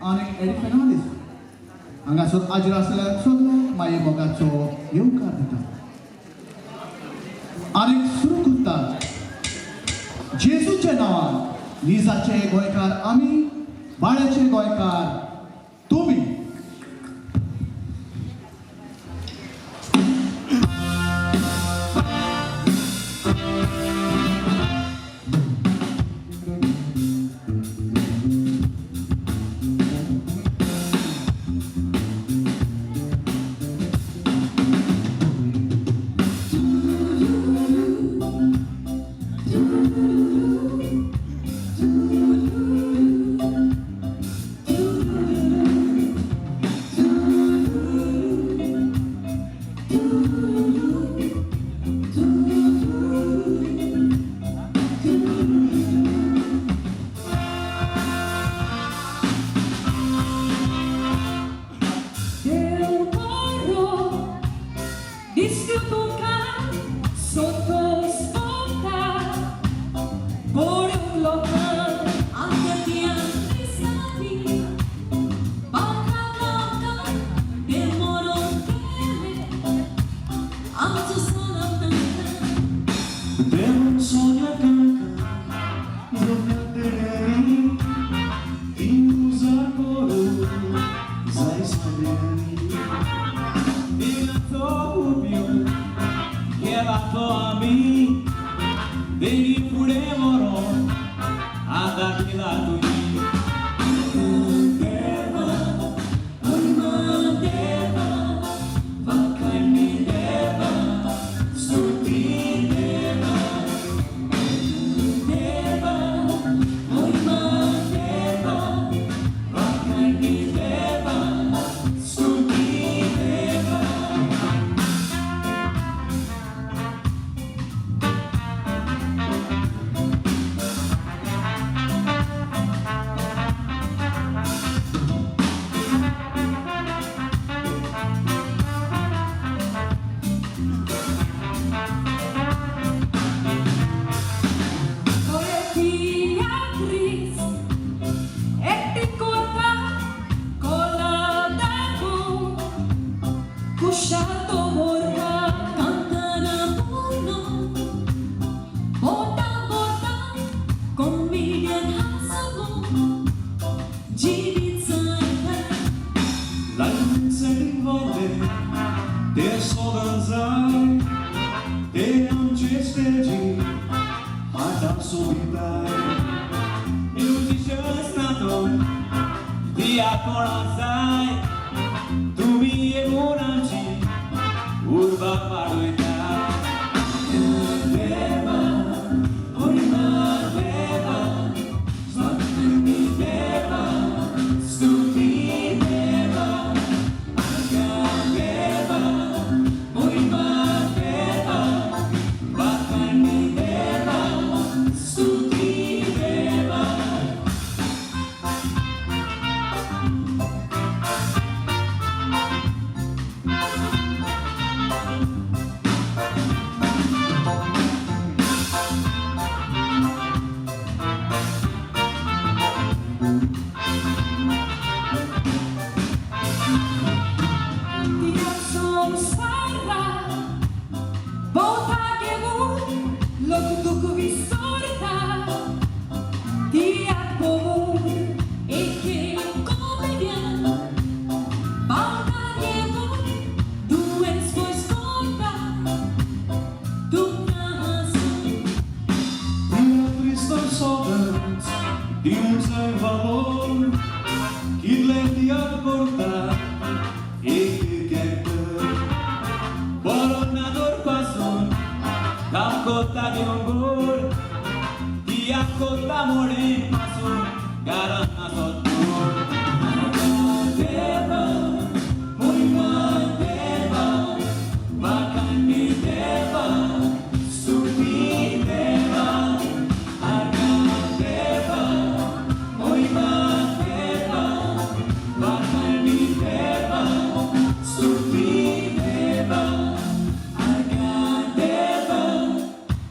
anek Erik Fernandes. Angga sot ajra sela sotno maye boga cho yeuka dita. Arik Surukutta. जेजूच्या नावान लिजाचे गोंयकार आमी बाळ्याचे गोंयकार तुमी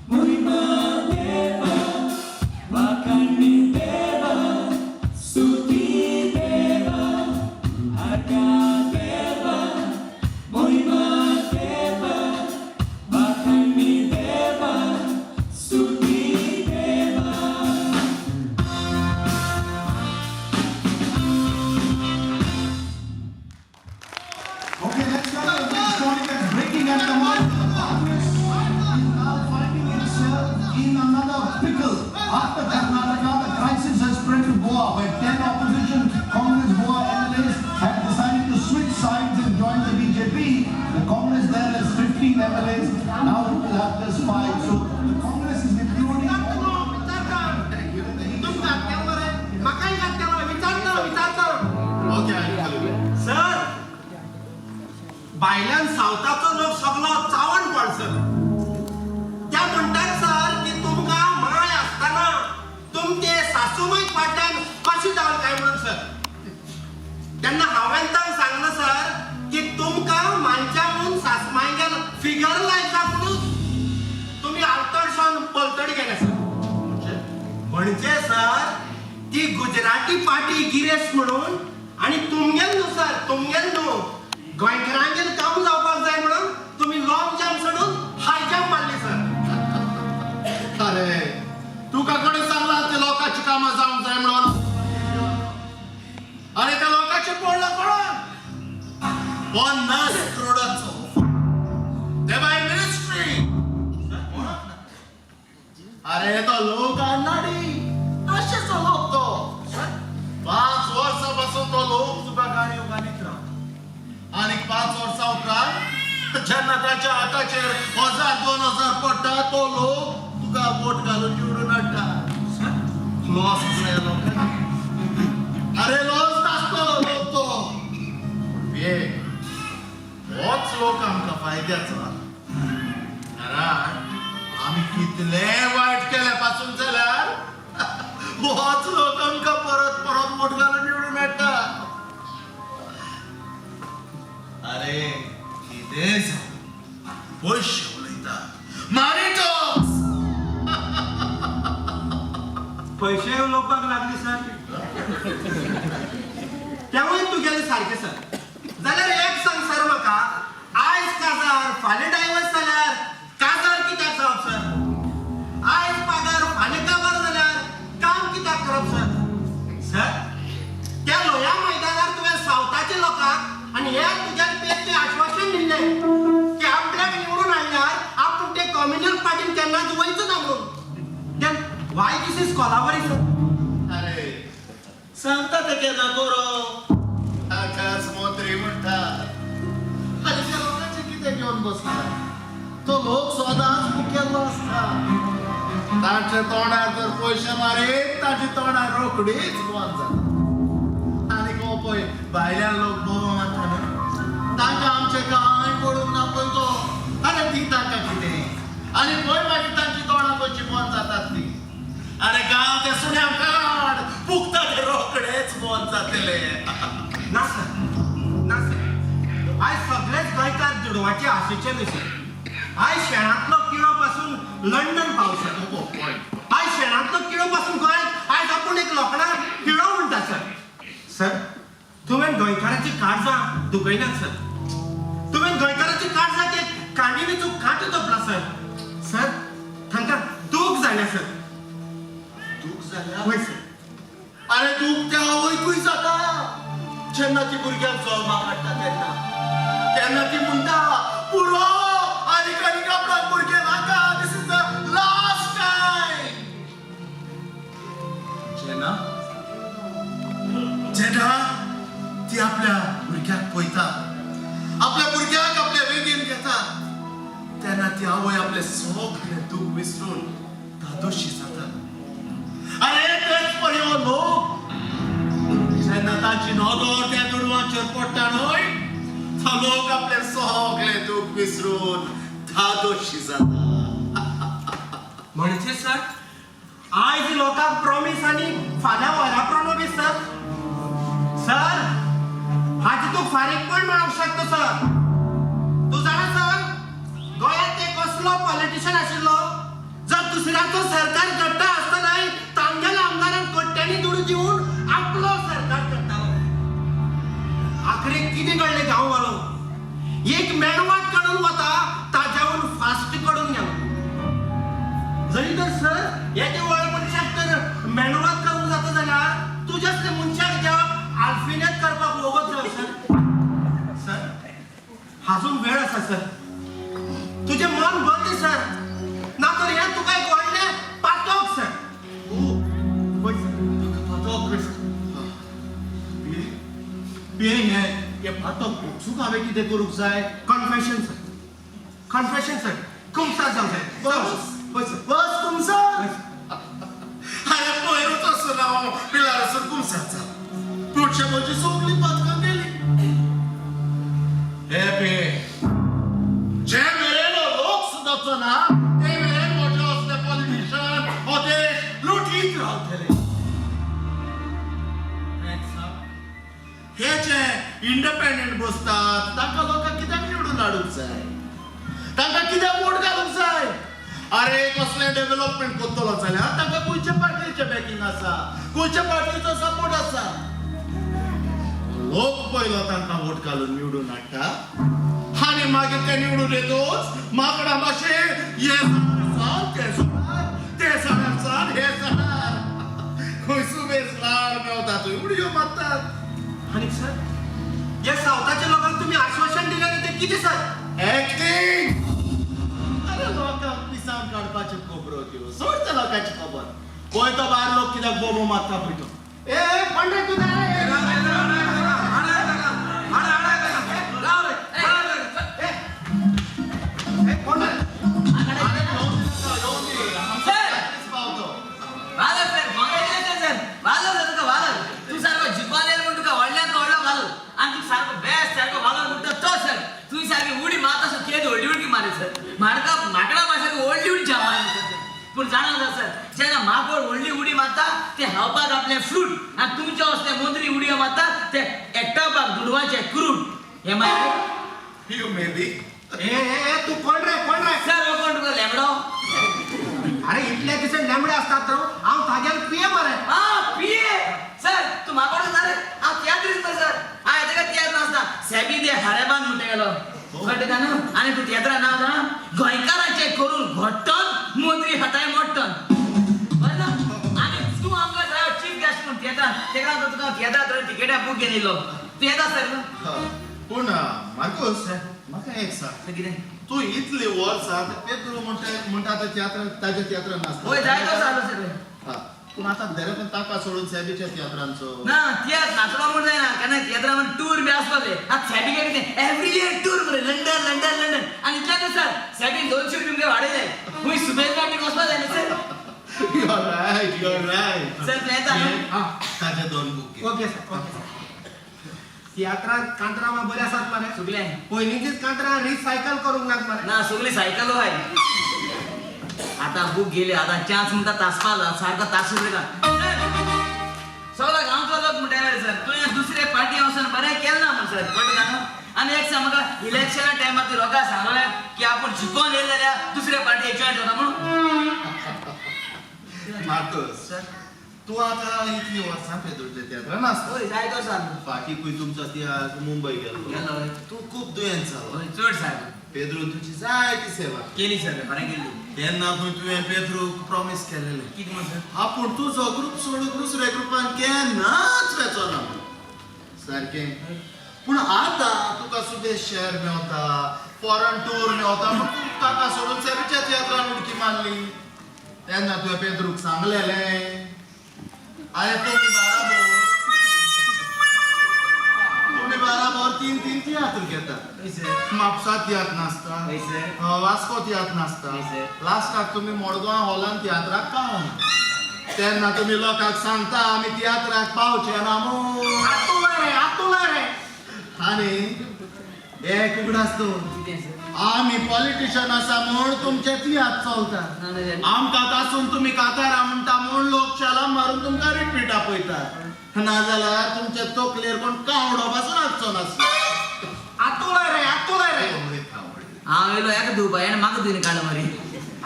Muy mal. After Karnataka, the crisis has spread to Goa, where 10 opposition Congress Goa MLAs have decided to switch sides and join the BJP. The Congress there has 15 MLAs. Now it will have this 5. So the Congress is including. Sir बायलान सावथाचो लोक सगळो चावण पड sir त्या म्हणटात sir की तुमकां माय आसतना तुमचे सासूमाय फाटल्यान कशी जावन काय म्हणून सर तेन्ना हांवें तांकां सांगलें सर की तुमकां मानच्या म्हणून सासमायगेर फिगर लायता म्हणून तुम्ही आवतडसावन पलतडी गेले सर म्हणजे सर ती गुजराती पार्टी गिरेस म्हणून आणि तुमगेल न्हू सर तुमगेल न्हू गोंयकारांगेर काम जावपाक जाय म्हणून तुम्ही लॉंग जंप सोडून हाय जंप मारली सर अरे तुका कोणी सांगला ते लोकांची कामां जावंक जाय म्हणून अरे त्या लोकांचे पडलं कोण 50 करोडाचो ते बाय मिनिस्ट्री अरे तो लोक अन्नाडी अशेच लोक तो 5 वर्सांपासून तो लोक तुका गाडी उगानीत राव आणि 5 वर्सां उपरांत जेन्ना ताच्या हाताचेर 1000-2000 पडटा तो लोक तुका वोट घालून निवडून हाडटा लॉस जाय लोकांना अरे लॉस नासलो लोक तो होच लोक आमकां फायद्याचो कारण आमी कितले वायट केले पासून जाल्यार होच लोक आमकां परत परत वोट घालून निवडून हाडटा अरे कितें पयशे उलयता मारिटोस पैसे उलोवपाक लागली सर तेवूय तुगेले सारखे सर जाल्यार एक सांग सर म्हाका आयज काजार फाल्यां डायवर्स जाल्यार काजार कित्याक जावप सर आयज पगार फाल्यां काबार जाल्यार काम कित्याक करप सर सर त्या लोया मैदानार तुवें सावथाच्या लोकांक आनी हे तुज्या पेचे आश्वासन दिल्लें की आपल्याक निवडून हाडल्यार आपूण ते कम्युनल पार्टीन केन्नाच वयचो ना म्हणून then why this is collaboration अरे सांगता ते केन्ना करो आकाश मंत्री म्हणटा आनी त्या लोकांचे कितें घेवन बसता तो लोक सदांच मुखेल्लो आसता तांच्या तोंडार जर पयशे मारीत ताची तोंडार रोखडीच बंद जाता आनी गो पळय भायल्यान लोक बोबो मारता न्हू तांकां आमचें कांय पडूंक ना पळय गो अरे ती तांकां कितें आनी पळय मागीर तांची तोंडां कशी बंद जातात ती अरे गांव ते सुण्या काड पुखता ते रोखडेच बंद जातले ना सर आयज सगळेच गोंयकार दुडवाचे आशेचे न्हू सर आयज शेणांतलो किडो पासून लंडन पावसर आयज शेणांतलो किडो पासून गोंयांत आयज आपूण एक लोकडां किडो म्हणटा सर सर तुवें गोंयकाराची काळजां दुखयल्यात सर तुवें गोंयकाराची काळजां ते कांडिणीचो कांटो तोपला सर सर तांकां दूख जाल्या सर दूख जाल्या वय सर अरे दूख त्या आवयकूय जाता जेन्ना ती भुरग्यांक जल्माक हाडटा तेन्ना ती म्हणटा पुरो आनी कणिक आपणाक भुरगें नाका दिस इज द लास्ट टायम जेन्ना ती आपल्या भुरग्याक पळयता आपल्या भुरग्याक आपल्या वेगीन घेता तेन्ना ती आवय आपले सगळें दूख विसरून धादोशी जाता अरे तेच पळय हो लोक जेन्ना ताची नदर त्या दुडवांचेर पडटा न्हय तो लोक आपले सगळें दूख विसरून धादोशी जाता म्हणजे सर आयज लोकांक प्रॉमिस आनी फाल्यां वरा प्रॉमिस सर सर हाची तूं फारीकपण मेळोंक शकता सर तूं जाणा सर गोंयांत एक असलो पॉलिटिशियन आशिल्लो जर दुसऱ्याचो सरकार करता आसतनाय तांगेल्या आमदारांक कोट्यांनी दुडू दिवन आपलो सरकार करतालो आखरे कितें घडलें गांववालो एक मेणवाट कडून वता ताज्यावरून फास्ट कडून गेलो जरी तर सर हे वळ मनशाक तर मेणवाट करूंक जाता जाल्यार तुज्या मनशाक जेव्हा आल्फिनेट करपाक वगत जाय सर सर हाजून वेळ आसा सर तुजें मन बंद सर ना तर हें तुका एक व्हडलें पातोक सर चूक हांवें कितें करूंक जाय कन्फेशन सर कन्फेशन सर कुमसार जावं जाय बस पय सर बस कुमसा अरे पयरूच असो ना हांव पिलार असो कुमसाचा पुढच्या म्हणजे सगळी पदकां गेली हे पे जे मेरेन लोक सुद्दाचो ना ते मेरेन मोठे असले पॉलिटिशियन हो देश लुटीत रावतले हे जे इंडिपेंडंट बसतात तांकां लोकांक कित्याक निवडून हाडूंक जाय तांकां कित्याक वोट घालूंक जाय अरे कसलें डेव्हलपमेंट करतलो जाल्यार तांकां खंयच्या पार्टीचें बॅकिंग आसा खंयच्या पार्टीचो सपोर्ट आसा लोक पयलो तांकां वोट घालून निवडून हाडटा आनी मागीर ते निवडून येतोच माकडा भाशेन हे ते सणार हे सणार खंय सुबेज लाड मेवता थंय उडयो मारतात आणि सर या सावताच्या लोकांना तुम्ही आश्वासन दिलं ते किती सर एक्टिंग अरे लोकांक पिसावन काडपाचे खबरो त्यो सोड त्या लोकांची खबर पळय तो भायर लोक कित्याक बोबो मारता पळय तो ए पंडित तू माकडा भाषेक व्हडली उडी मारली पूण जाणा सर जेन्ना माकड व्हडली उडी मारता ते हावपाक आपले फ्रूट आनी तुमचे असले मंत्री उडयो मारतात ते एकटावपाक दुडवाचे क्रूड हे माहिती यू मे बी ए तू कोण रे सर हो कोण तुका लेमडो अरे इतले दिसे लेंबडे असतात तर हांव तागेर पिये मरे हा पिये सर तू माकड ना रे हांव तियात्रीच ना सर हांव हेजे तियात्र नासता सेबी दे हारेबान म्हणटा गेलो कळटा न्हू आनी तू तियात्रा नांव जाणा गोंयकारांचे करून घोट्टन मंत्री हाताय मोडटन बरें आनी तूं आमकां जाय चीफ गेस्ट म्हणून तियात्रांत तेका लागून तुका तियात्रा तिकेटा बूक केलेलो तू येता सर पूण मार्कोस म्हाका एक सांग कितें तू इतली वर्सां पेद्रू म्हणटा ताच्या तियात्रान नासता होय जायतो जालो सर पूण आतां दरे पण ताका सोडून सेबीच्या तियात्रांचो ना तियात्र नाचलो म्हण जायना केन्ना तियात्रा म्हण टूर बी आसपाक जाय आतां सेबी कितें एवरी इयर टूर मरे लंडन आनी इतल्याच सर सेबीन 200 रुपया वाडय जाय खूंय सुबेज गाडीक वचपाक जाय न्ही सर युअर रायट सर तूं येता न्हू ताचे 2 बुक ओके सर तियात्रांत कांतरां बरे आसात मरे सुगले पयलींचीच कांतरां रिसायकल करूंक नात मरे ना सगळी सायकल हाय आता बुक गेले आता चान्स म्हणटा तासपाला सारको तासून दिला सगळा गांवचो लोक म्हणटा रे सर तुवें दुसरे पार्टी वचून बरें केलें ना म्हण सर कळटा न्हू आनी एक सांग म्हाका इलेक्शना टायमार ती लोकांक सांगलें की आपूण शिकोवन येयले जाल्यार दुसरे पार्टी जॉयन जाता म्हणून मार्कोस सर तू आता इतली वर्सां पेद्रूच्या तियात्रान नासता होय जायतो सर फाटीकूय तुमचो तियात्र मुंबय गेलो गेलो होय तू खूब दुयेंत जालो होय चड सारको पेद्रून तुजी जायती सेवा केली सर बरें केली तेन्ना खंय तुवें पेद्रूक प्रॉमिस केलेलें कितें म्हण सर आपूण तुजो ग्रूप सोडून दुसऱ्या ग्रुपान केन्नाच वेचोना सारकें पूण आतां तुका सुबेज शहर मेवता फॉरेन टूर मेवता पूण तूं ताका सोडून सेबीच्या तियात्रान उडकी मारली तेन्ना तुवें पेद्रूक सांगलेलें आरे तुम्ही बाराबर 3 तियात्र घेतात म्हापसा तियात्र नासता वास्को तियात्र नासता लास्टाक तुम्ही मडगांव हॉलान तियात्राक पावना तेन्ना तुम्ही लोकांक सांगता आमी तियात्राक पावचे ना म्हूण आतुला रे आनी एक उगडास तो कितें सर आमी पॉलिटिशियन आसा म्हूण तुमचे तियात्र चलता आमकां तासून तुम्ही कातारा म्हणटा म्हूण लोक शाला मारून तुमकां रिपीट आपयतात नाजाल्यार तुमचे तकलेर कोण कावडो पासून हाडचो नासलो आतुला रे हांव येयलो एका दिवपा आनी म्हाका दिवन काडलो मरे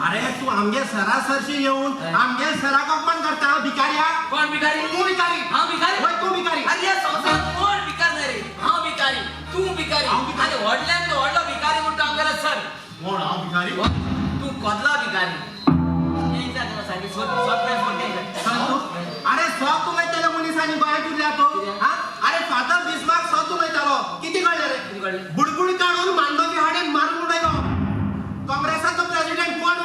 अरे तू आमगे सरासरशी येऊन आमगे सराक अपमान करता भिकाऱ्या कोण भिकारी तू भिकारी हांव भिकारी होय तू भिकारी अरे या संवसारांत कोण भिकार ना रे हांव भिकारी तूं भिकारी आनी व्हडल्यान तो व्हडलो भिकारी म्हणटा आमगेलो सर कोण हांव भिकारी तू कोदला भिकारी हे जा तुका सारकी सोपतें म्हणटा अरे सॉक उलयताले मनीसांनी गोंयांत उरल्या तो अरे फादर बिस्मार्क सॉक उलयतालो किती कळले रे कितें कळ्ळें बुडबुडी काढून मांडोवी हाडीन मारून उडयलो काँग्रेसाचो प्रेसिडेंट कोण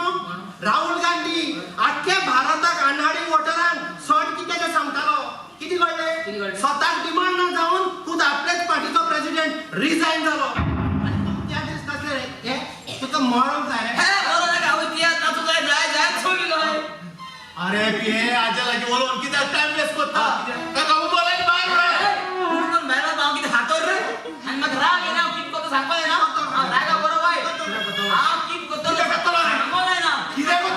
राहुल गांधी आख्ख्या भारताक आनहाडी वोटरांक सण कितें सांगतालो किती किती कळले कळ्ळें? स्वताक डिमांड ना जावन खुद आपलेच पार्टीचो प्रेसिडेंट रिझाईन जालो आणि त्या दिवस कसले रे हे तुका मळूंक जाय रे अरे पिये आजा लागी बोलून कित्याक टाइम वेस्ट करता काका उबोलाय बाहेर कित्याक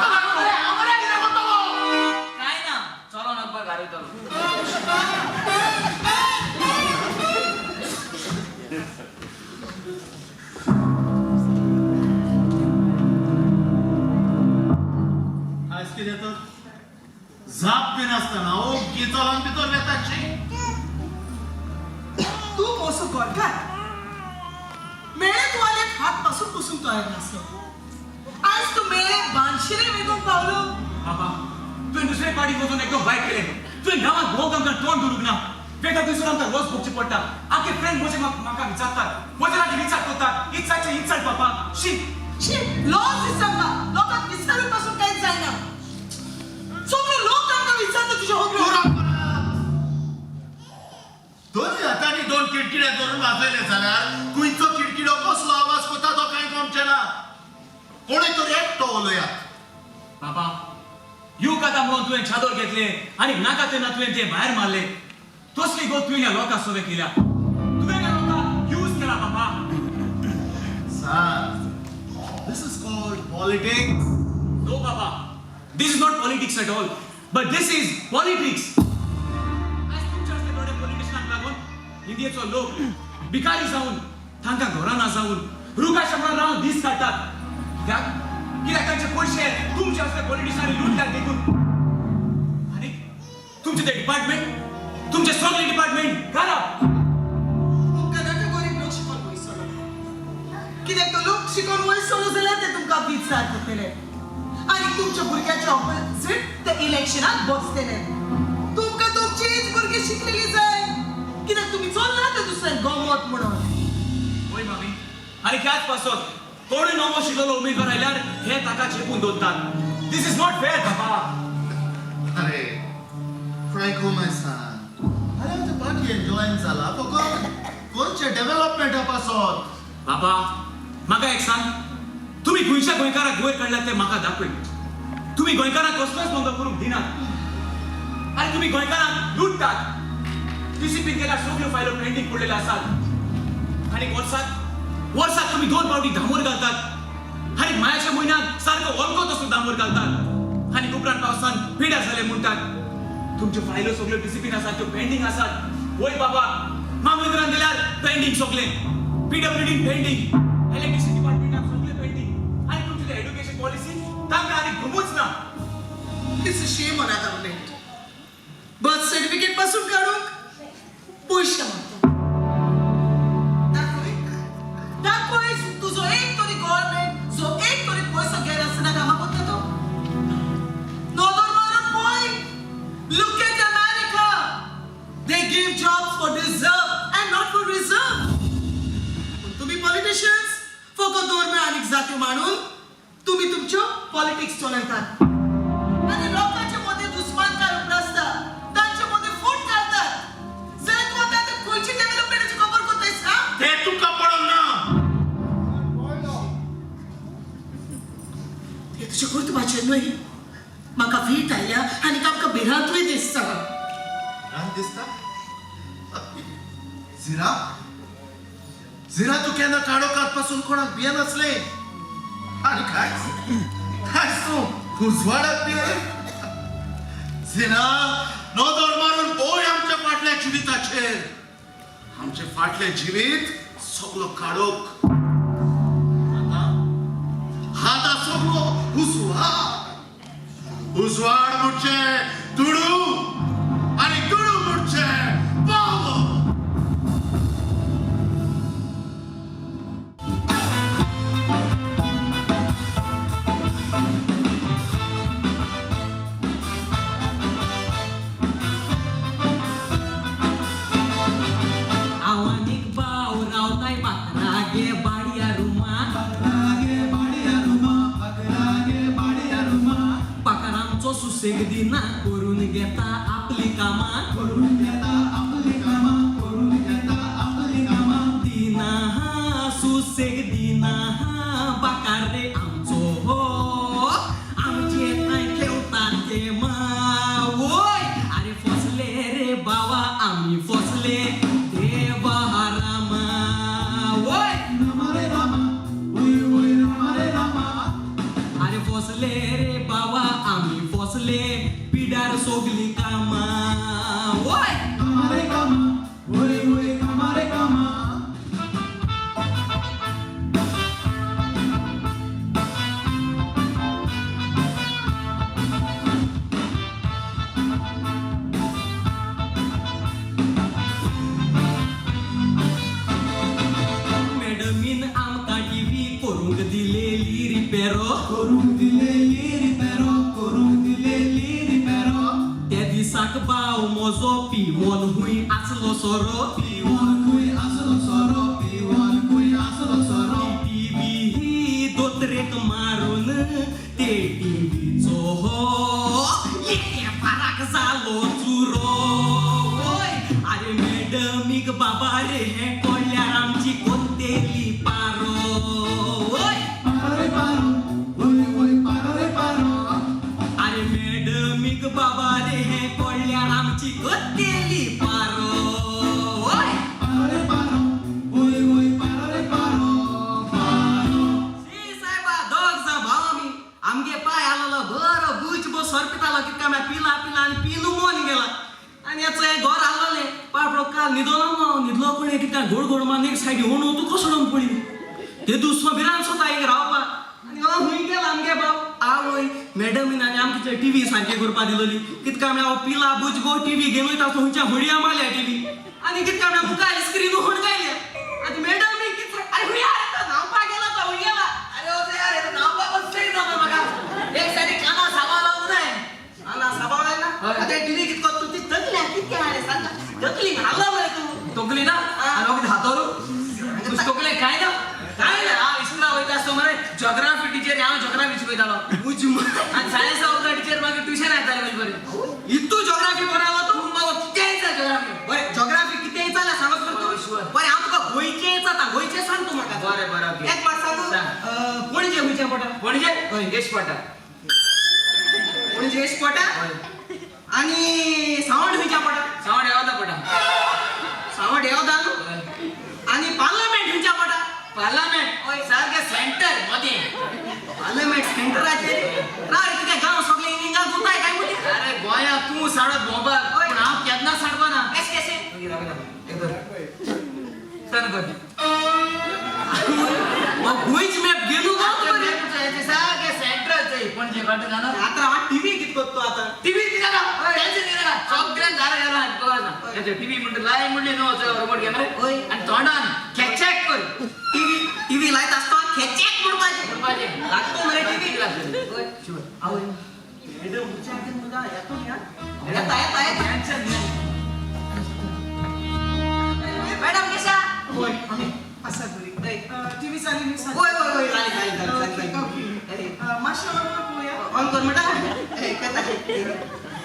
आज कितें तर झाप बी नासतना ओ गिचोलान भितर वेताची तू मोसो गोडकार मेळे तुवाले हात पासून पुसून तयार नासलो आज तू मेळे बांशिरे वेगून पावलो बाबा तुवें दुसरे पार्टीक वचून एकदम वायट केलें तुवें गांवांत भोंवक आमकां तोंड धरूंक ना वेगळ्या दिसून आमकां रोज भोगचें पडटा आख्खे फ्रेंड म्हजे म्हाका विचारतात म्हजे लागीं विचार करतात इचारचे इचार बाबा शी शी लॉज विसरला लोकांक विचारून पासून कांयच जायना सगळे लोक तांकां विचारता तुझ्या होबरो दोन हातांनी दोन किडकिडे धरून वाजयले जाल्यार खंयचो किडकिडो कसलो आवाज करता तो कांय गमचें ना कोणूय तरी एकटो उलया बाबा यू काता म्हणून तुवें चादर घेतले आनी नाका तेन्ना तुवें ते भायर मारले तसली गोष्ट तुवें ह्या लोकांक सवय केल्या तुवें ह्या लोकांक यूज केला बाबा sir this is called politics no बाबा this is not politics at all but this is politics आज तुमच्या असले थोडे पॉलिटिशियनांक लागून इंडियेचो लोक भिकारी जावन तांकां घरां ना जावन रुखा शमरान रावन दीस काडटात कित्याक तांचे पयशे तुमचे असले पॉलिटिशियनांनी लुटल्यात देखून आनी तुमचे ते डिपार्टमेंट तुमचे सगळे डिपार्टमेंट खराब तुमकां नाका गरीब लोक शिकून वयसलो कित्याक तो लोक शिकून वयसलो जाल्यार ते तुमकां विचार करतले आनी तुमच्या भुरग्याचे ऑपोजिट ते इलेक्शनाक बसतले तुमकां तुमचीच भुरगीं शिकलेली जाय कित्याक तुमी चोरना ते दुसऱ्याक गमत म्हणून होय मामी आनी त्याच पासत कोणी नवो शिकलेलो उमेदवार आयल्यार हे ताका चेपून दवरतात दिस इज नॉट फेअर बाबा अरे फ्रँको माय सन अरे आमच्या पार्टीन जॉईन जाला फकत गोंयचे डेव्हलपमेंटा पासत बाबा म्हाका एक सांग तुम्ही खंयच्या गोंयकाराक वयर काडल्यात ते म्हाका दाखय तुम्ही गोंयकारांक कसलोच नोंद करूंक दिनात आनी तुम्ही गोंयकारांक लुटतात डिसिप्लीन केल्यार सगळ्यो फायलो पेंडींग पडलेल्यो आसात आनी वर्साक तुम्ही 2 फावटी धामोर घालतात आनी मायाच्या म्हयन्यात सारको वळखो तसो धामोर घालतात आनी उपरांत पावसान पिड्या जाले म्हणटात तुमच्यो फायलो सगळ्यो डिसिप्लीन आसात त्यो पेंडींग आसात वय बाबा मामलेदारान दिल्यार पेंडींग सगळे पीडब्ल्यूडी पेंडींग इलेक्ट्रिसिटी डिपार्टमेंटाक सगळे पेंडींग आनी तुमची एड्युकेशन पॉलिसी तांकां आनी घुमूच ना it's a shame on our government birth certificate पासून काढून पयशे मागता दाखय तुझो एक तरी गव्हर्नमेंट जो एक तरी पैसो घेर आसना कामा करता तो नॉर्दर्न मारून पळय look at America they give jobs for deserve and not for reserve पण तुम्ही पॉलिटिशियन्स फकत धर्म आनी जाती मानून तुम्ही तुमच्यो पॉलिटिक्स चलयतात आणि लोकांच्या मध्ये दुस्मानकार उमरासता तांच्या मध्ये फूट घालतात जर तू आता ते खंयची डेव्हलपमेंटाची खबर करतायस हा ते तुका पडोंक ना हे तुझ्या कर्तुबाचेर न्हय म्हाका वीट आयल्या आनी आमकां भिरांतूय दिसता रान दिसता झिरा झिरा तू केन्ना काडोकात पासून कोणाक भियेन आसले आणि काय तू उजवाडाक भिये झिरा नोदोर मारून पळय आमच्या फाटल्या जिविताचेर आमचे फाटले जिवीत सगळो काडोक आता सगळो उजवाड म्हणचे तुडू आणि तुडू म्हणचे पावो आवानीक बाव रावताय पात्रागे बाडिया रुमा पाकारांचो सुसेग दिना करून घेता आपली कामा दिना बसले पिडार सोगली कामा ओय Kamare kama, oye oye kamare kama. मॅडमीन आमकां टीव्ही करूंक दिलेली रिपेरो Korung dileli ripero, korung dileli ripero. त्या दिसाक बाव म्हजो पिवोन हुंय आसलो सोरो Piwan kui aslo soro, piwan kui aslo soro. TV ही दोतरेक मारून ते टीव्हीचो एके फाराक जालो चुरो ओय अरे मॅडमीक बाबा रे हे कळल्यार आमची कोंतेली पारो ओय Paro re paro, oye oye paro re paro. अरे मॅडमीक बाबा रे हे कळल्यार आमची कोंतेली पारो ओय Paro re paro, oye oye paro re paro. Paro. शी साहेबा दोग जा भाव आमगे पाय आलेलो बरो बुच बो सरपितालो कितका म्या पिला पिला आणि पिनू मोन गेला आणि याचं हे घर आलेले पापडो काल न्हिदलो पण कितका गोड गोड मान एक सायडी होणू तू कसडून पडी ते दुसरो बिरान सोता एक रावपा आणि हांव हुंय गेला आमगे बाव आवय मॅडमीन आनी आमचे टीव्ही सारखे करपा दिलोली कितका म्या पिला बुच गो टीव्ही घेवन वयता हुंयच्या होडया मारल्या टीव्ही आणि कितका म्या मुखार स्क्रीन होण गायल्या आणि मॅडमीन कितका अरे हुंय यार नावपा गेला तो हुंय गेला अरे ओ यार हे नावपा बसले ना बघा एक साइड काना साबा लावून आहे काना साबा लावला ना ते टीव्ही कितको तू ती तकल्या कितके आले सांग तकली हल्ला बरे तू तकली ना आणि ओके हातोरू तू तकले काय ना हा इस्त्रा होईता असतो मरे जिओग्राफी टीचर हांव जिओग्राफी शिकयतालो आणि सायन्स वर्गा टीचर मागे ट्युशन येताले बरे इतू जिओग्राफी बरावा तू मग किती यायचा जिओग्राफी बरे जिओग्राफी किती यायचा ना सांगत करतो बरे हांव तुका गोयचे यायचा ता गोयचे सांग तू म्हाका बरे बरे एक पाठ सांगू पणजे हुंयच्या पटा पणजे देश पटा पणजे देश पटा आणि सावंड हुंयच्या पटा सावंड येवदा पटा सावंड येवदा आणि पार्लमेंट हुंयच्या पटा पार्लमेंट ओय सारखे सेंटर मध्ये पार्लमेंट सेंटराचे राय तुझ्या गाव सगळे इंगा गुताय काय मुली अरे गोया तू साडत बोंबा पण हांव केन्ना साडपा ना एस केसे सन कर मग गोयच मॅप गेलो ना ते सारखे सेंटरचे पण जे काढ ना आता हा टीव्ही कित करतो आता टीव्ही किती ना टेन्शन नाही ना सगळ्यां घरा घरा बघा ना याचे टीव्ही म्हणते लाय म्हणले नो रिमोट घे रे आणि तोंडान खेचॅक कर टीव्ही लाईत असतो खेचॅक म्हणपाचे लागतो मरे टीव्ही लागतो ओय शुअर आओ मॅडम विचारते मुलगा येतो या येता टेन्शन नाही मॅडम कशा होय असं बरी टीव्ही चालली मी ओय ओय ओय झाली माशाला पोया ऑन कर मॅडम ए कता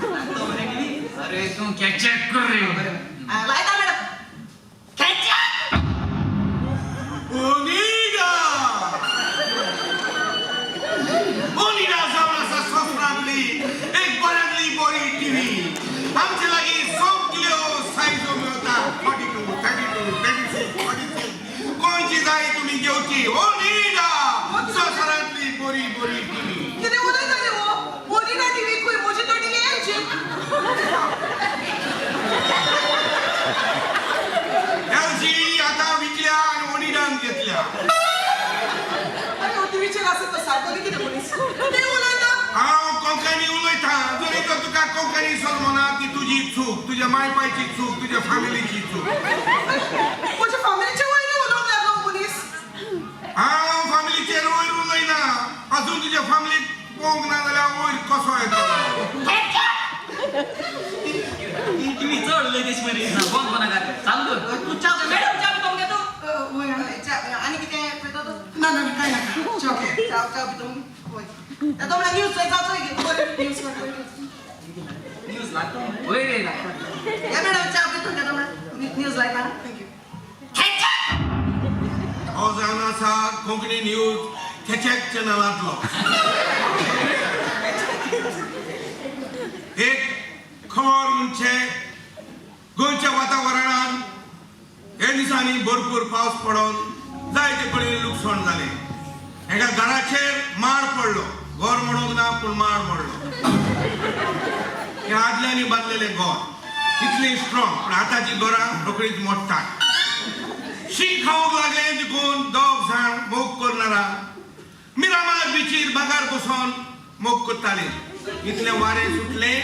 लागतो मरे टीव्ही अरे तू खेचॅक कर रे लायता मॅडम खेचॅक Unida zamasa sofranli, एक बरगली बोरी टीवी. आमचे लागी 100 किलो साइज मेवता 42, 32, 36, 46. कोणची जाय तुम्ही घेवची? ओनिडा ससरातली बोरी बोरी टीवी. किती उलयता रे हो मोदी ना टीव्ही कोई मोजी तोडी यायची LG आता विकल्या आणि ओनिडान घेतल्या. अरे टीव्हीचे असं तर सारखं किती पोलीस ते उलयता हांव कोंकणी उलयता. जरी तर तुका कोंकणी सलमना ती तुझी चूक, तुझ्या मायपायची चूक, तुझ्या फॅमिलीची चूक. माझ्या फॅमिलीच्या वयने उलवून लागलो पोलीस हांव फॅमिलीचेर वयर उलयना. अजून तुज्या फॅमिलीक पळोवंक ना जाल्यार वयर कसो येतलो? टीव्ही चढ लगेच मरे फोन कोणा कर चालू कर तू चाव मॅडम चाव तो घेतो आणि किती पेतो तो ना ना काय ना चाव पितो होय त्या तो न्यूज जायचं घे न्यूज लागतो होय रे लागतो या मॅडम चाव पितो का तुम्हाला न्यूज लागला हो जावन आसा कोंकणी न्यूज खेचॅक चॅनलांतलो. एक खबर म्हणजे गोंयच्या वातावरणान हे दिसांनी भरपूर पावस पडून जायते कडेन लुकसाण जालें. एका घराचेर माड पडलो. गोर म्हणूक ना पूण माड मोडलो हे आदल्यांनी बांदलेले गोर इतले स्ट्रॉंग पण आताची गोरां रोकडीच मोडटात शीक खावंक लागले देखून दोग जाण मोग करनारा मिरामार बिचीर बागार बसून मोग करताले इतले वारे सुटले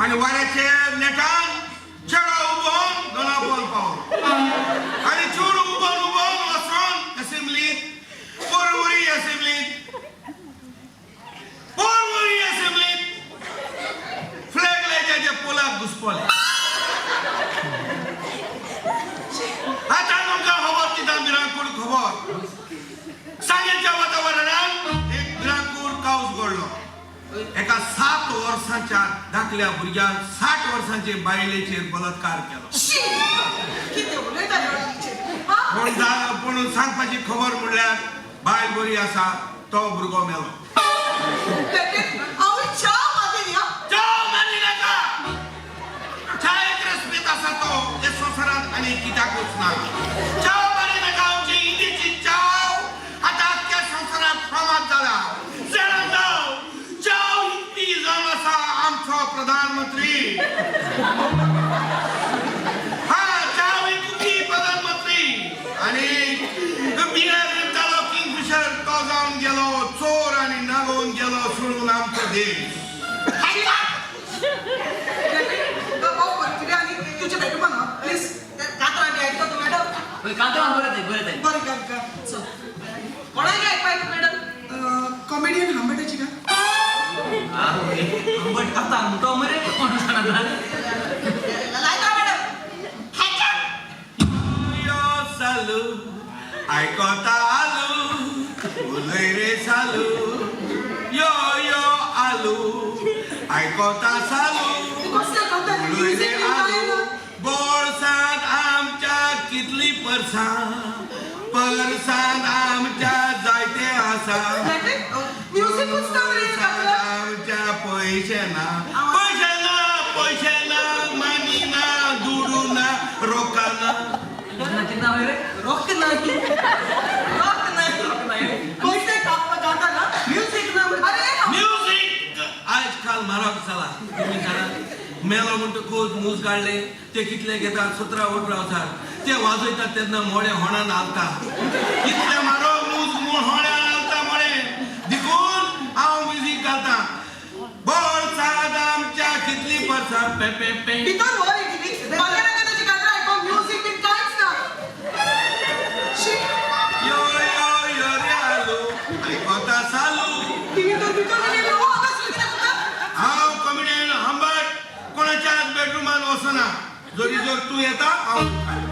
आणि वाऱ्याचे नेटान चेडो उबोन दोना बॉल पावलो आणि चेडो उबोन वचून असेंब्लीत पोरवरी असेंब्लीत फ्लॅग लायच्याचे पोलाक घुसपले आता तुमकां खबर कित्याक भिरांकूळ खबर सांजेच्या वातावरणात एक भिरांकूळ कावज घडलो एका 7 वर्सांच्या धाकल्या भुरग्यान 60 वर्सांचे बायलेचेर बलात्कार केलो शी! किती उलयता ह्यो? हा? पूण सांगपाची खबर म्हणल्यार बायल बरी आसा तो भुरगो मेलो हांव च्या मागीन या. चाव मारी नाका चायेक रस्मेत आसा तो हे संवसारांत आनी कित्याकूच ना चाव मारी नाका आमची इंडियेची चाव आतां अख्ख्या संवसारांत फामाद जाला जाणा चाव इतली जावन आसा आमचो प्रधानमंत्री चाव इतली प्रधानमंत्री आनी बिहार जालो किंगफिशर तो जावन गेलो चोर आनी नागोवन गेलो सोडून आमचो देश भाऊ, किती आणि तुझे भेटू पण हा. प्लीज कात्रा घ्या ऐकतो तू मॅडम कांतरान बरं आहे बरं का चल कोणाला ऐकपाय तू मॅडम कॉमेडियन हांबटाची का आंबट आता म्हणतो मरे कोण सांगणार लायका मॅडम यो सालू आयकोता आलू उलय रे सालू यो यो आलू आयकोता सालू कसं करता उलय रे आलू बोळसांत आमच्या कितली परसांत आमच्या जायते आसा म्युझिकच ना रे बोळसांत आमच्या पैसे ना मानी ना दुडू ना रोका ना कितना होय रे रॉक नाही पैसे कापता गाता ना म्युझिक ना अरे म्युझिक आजकाल म्हारग जाला तुम्ही जाणा मेलो म्हणटकूच मूज काढले ते कितले घेतात 17-18 हजार ते वाजयतात तेन्ना मोडे होणान आलता इतले म्हारग मूज होण्यान आलता मोडे देखून हांव म्युझिक घालता बोळसांत आमच्या कितली परसां पे पे पे भितर वर येतली बागेला त्याची गाता ऐकून म्युझिक बिन काहीच ना शी यो यो यो रे आलू आयकोता सालू टीव्ही तर भितर गेली हो बस किती हांव कॉमेडियन हंबट कोणाच्याच बेडरूमान वचना जरी जर तू येता हांव